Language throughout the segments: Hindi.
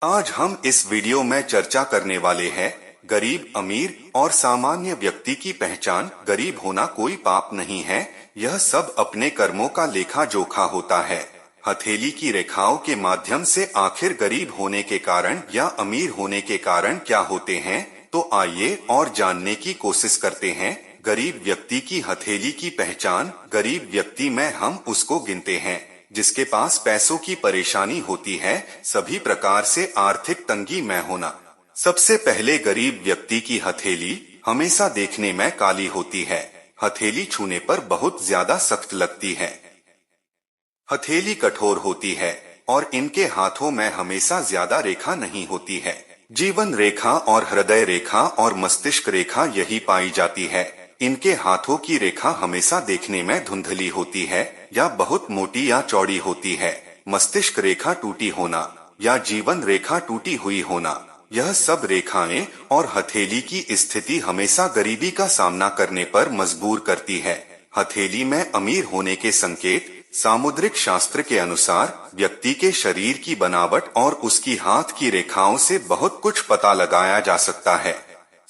आज हम इस वीडियो में चर्चा करने वाले हैं गरीब, अमीर और सामान्य व्यक्ति की पहचान। गरीब होना कोई पाप नहीं है, यह सब अपने कर्मों का लेखा जोखा होता है। हथेली की रेखाओं के माध्यम से आखिर गरीब होने के कारण या अमीर होने के कारण क्या होते हैं, तो आइए और जानने की कोशिश करते हैं। गरीब व्यक्ति की हथेली की पहचान। गरीब व्यक्ति में हम उसको गिनते हैं जिसके पास पैसों की परेशानी होती है, सभी प्रकार से आर्थिक तंगी में होना। सबसे पहले गरीब व्यक्ति की हथेली हमेशा देखने में काली होती है। हथेली छूने पर बहुत ज्यादा सख्त लगती है। हथेली कठोर होती है और इनके हाथों में हमेशा ज्यादा रेखा नहीं होती है। जीवन रेखा और हृदय रेखा और मस्तिष्क रेखा यही पाई जाती है। इनके हाथों की रेखा हमेशा देखने में धुंधली होती है या बहुत मोटी या चौड़ी होती है। मस्तिष्क रेखा टूटी होना या जीवन रेखा टूटी हुई होना, यह सब रेखाएं और हथेली की स्थिति हमेशा गरीबी का सामना करने पर मजबूर करती है। हथेली में अमीर होने के संकेत। सामुद्रिक शास्त्र के अनुसार व्यक्ति के शरीर की बनावट और उसकी हाथ की रेखाओं से बहुत कुछ पता लगाया जा सकता है।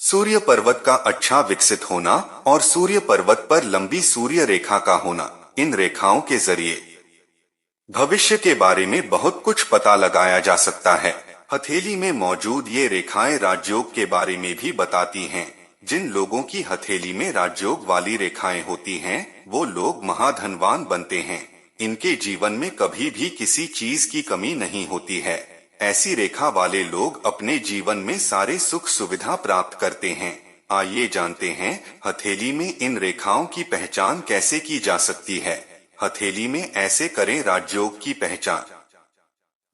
सूर्य पर्वत का अच्छा विकसित होना और सूर्य पर्वत पर लंबी सूर्य रेखा का होना, इन रेखाओं के जरिए भविष्य के बारे में बहुत कुछ पता लगाया जा सकता है। हथेली में मौजूद ये रेखाएं राजयोग के बारे में भी बताती हैं। जिन लोगों की हथेली में राजयोग वाली रेखाएं होती हैं, वो लोग महाधनवान बनते हैं। इनके जीवन में कभी भी किसी चीज की कमी नहीं होती है। ऐसी रेखा वाले लोग अपने जीवन में सारे सुख सुविधा प्राप्त करते हैं। आइए जानते हैं हथेली में इन रेखाओं की पहचान कैसे की जा सकती है। हथेली में ऐसे करें राजयोग की पहचान।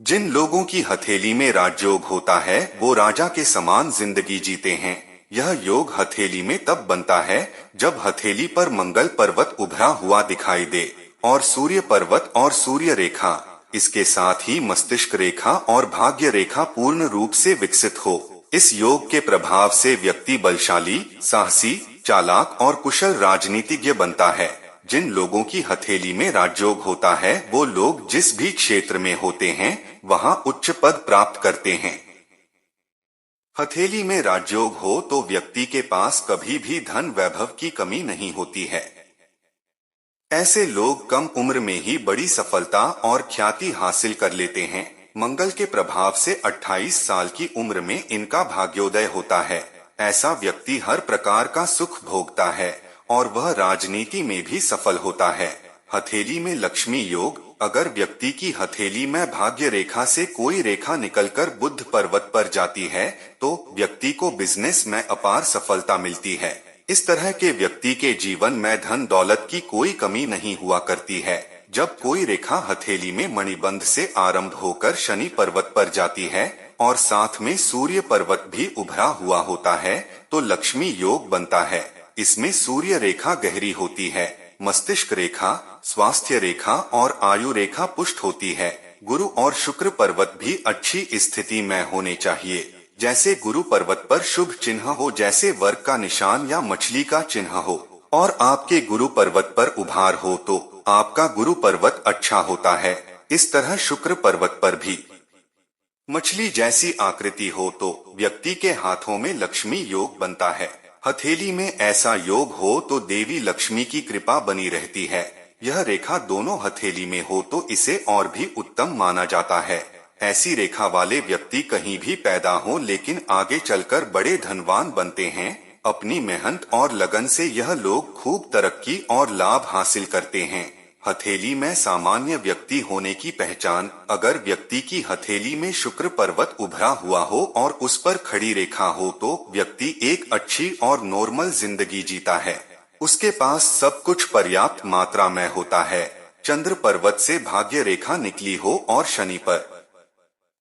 जिन लोगों की हथेली में राजयोग होता है, वो राजा के समान जिंदगी जीते हैं। यह योग हथेली में तब बनता है जब हथेली पर मंगल पर्वत उभरा हुआ दिखाई दे और सूर्य पर्वत और सूर्य रेखा, इसके साथ ही मस्तिष्क रेखा और भाग्य रेखा पूर्ण रूप से विकसित हो। इस योग के प्रभाव से व्यक्ति बलशाली, साहसी, चालाक और कुशल राजनीतिज्ञ बनता है। जिन लोगों की हथेली में राजयोग होता है, वो लोग जिस भी क्षेत्र में होते हैं वहां उच्च पद प्राप्त करते हैं। हथेली में राजयोग हो तो व्यक्ति के पास कभी भी धन वैभव की कमी नहीं होती है। ऐसे लोग कम उम्र में ही बड़ी सफलता और ख्याति हासिल कर लेते हैं। मंगल के प्रभाव से 28 साल की उम्र में इनका भाग्योदय होता है। ऐसा व्यक्ति हर प्रकार का सुख भोगता है और वह राजनीति में भी सफल होता है। हथेली में लक्ष्मी योग। अगर व्यक्ति की हथेली में भाग्य रेखा से कोई रेखा निकलकर बुध पर्वत पर जाती है, तो व्यक्ति को बिजनेस में अपार सफलता मिलती है। इस तरह के व्यक्ति के जीवन में धन दौलत की कोई कमी नहीं हुआ करती है। जब कोई रेखा हथेली में मणिबंध से आरंभ होकर शनि पर्वत पर जाती है और साथ में सूर्य पर्वत भी उभरा हुआ होता है, तो लक्ष्मी योग बनता है। इसमें सूर्य रेखा गहरी होती है, मस्तिष्क रेखा, स्वास्थ्य रेखा और आयु रेखा पुष्ट होती है। गुरु और शुक्र पर्वत भी अच्छी स्थिति में होने चाहिए। जैसे गुरु पर्वत पर शुभ चिन्ह हो, जैसे वर्ग का निशान या मछली का चिन्ह हो, और आपके गुरु पर्वत पर उभार हो तो आपका गुरु पर्वत अच्छा होता है। इस तरह शुक्र पर्वत पर भी मछली जैसी आकृति हो तो व्यक्ति के हाथों में लक्ष्मी योग बनता है। हथेली में ऐसा योग हो तो देवी लक्ष्मी की कृपा बनी रहती है। यह रेखा दोनों हथेली में हो तो इसे और भी उत्तम माना जाता है। ऐसी रेखा वाले व्यक्ति कहीं भी पैदा हो लेकिन आगे चलकर बड़े धनवान बनते हैं। अपनी मेहनत और लगन से यह लोग खूब तरक्की और लाभ हासिल करते हैं। हथेली में सामान्य व्यक्ति होने की पहचान। अगर व्यक्ति की हथेली में शुक्र पर्वत उभरा हुआ हो और उस पर खड़ी रेखा हो तो व्यक्ति एक अच्छी और नॉर्मल जिंदगी जीता है। उसके पास सब कुछ पर्याप्त मात्रा में होता है। चंद्र पर्वत से भाग्य रेखा निकली हो और शनि पर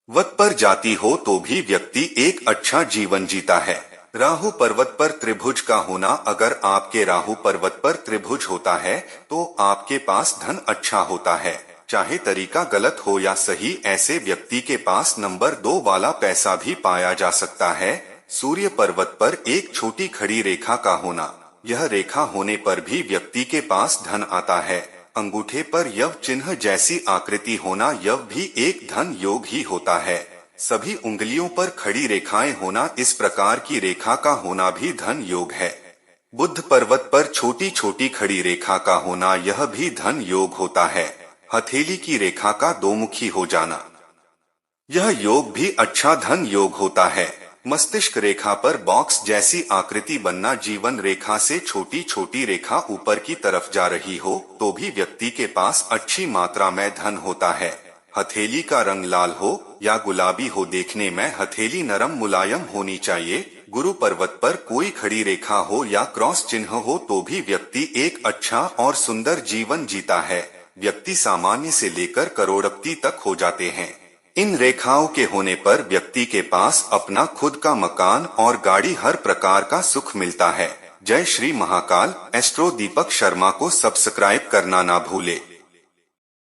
वत पर जाती हो तो भी व्यक्ति एक अच्छा जीवन जीता है। राहु पर्वत पर त्रिभुज का होना। अगर आपके राहु पर्वत पर त्रिभुज होता है तो आपके पास धन अच्छा होता है। चाहे तरीका गलत हो या सही, ऐसे व्यक्ति के पास नंबर 2 वाला पैसा भी पाया जा सकता है। सूर्य पर्वत पर एक छोटी खड़ी रेखा का होना। यह रेखा होने पर भी व्यक्ति के पास धन आता है। अंगूठे पर यव चिन्ह जैसी आकृति होना, यव भी एक धन योग ही होता है। सभी उंगलियों पर खड़ी रेखाएं होना, इस प्रकार की रेखा का होना भी धन योग है। बुद्ध पर्वत पर छोटी छोटी खड़ी रेखा का होना, यह भी धन योग होता है। हथेली की रेखा का दोमुखी हो जाना, यह योग भी अच्छा धन योग होता है। मस्तिष्क रेखा पर बॉक्स जैसी आकृति बनना, जीवन रेखा से छोटी छोटी रेखा ऊपर की तरफ जा रही हो तो भी व्यक्ति के पास अच्छी मात्रा में धन होता है। हथेली का रंग लाल हो या गुलाबी हो, देखने में हथेली नरम मुलायम होनी चाहिए। गुरु पर्वत पर कोई खड़ी रेखा हो या क्रॉस चिन्ह हो तो भी व्यक्ति एक अच्छा और सुंदर जीवन जीता है। व्यक्ति सामान्य से लेकर करोड़पति तक हो जाते हैं। इन रेखाओं के होने पर व्यक्ति के पास अपना खुद का मकान और गाड़ी, हर प्रकार का सुख मिलता है। जय श्री महाकाल। एस्ट्रो दीपक शर्मा को सब्सक्राइब करना ना भूले।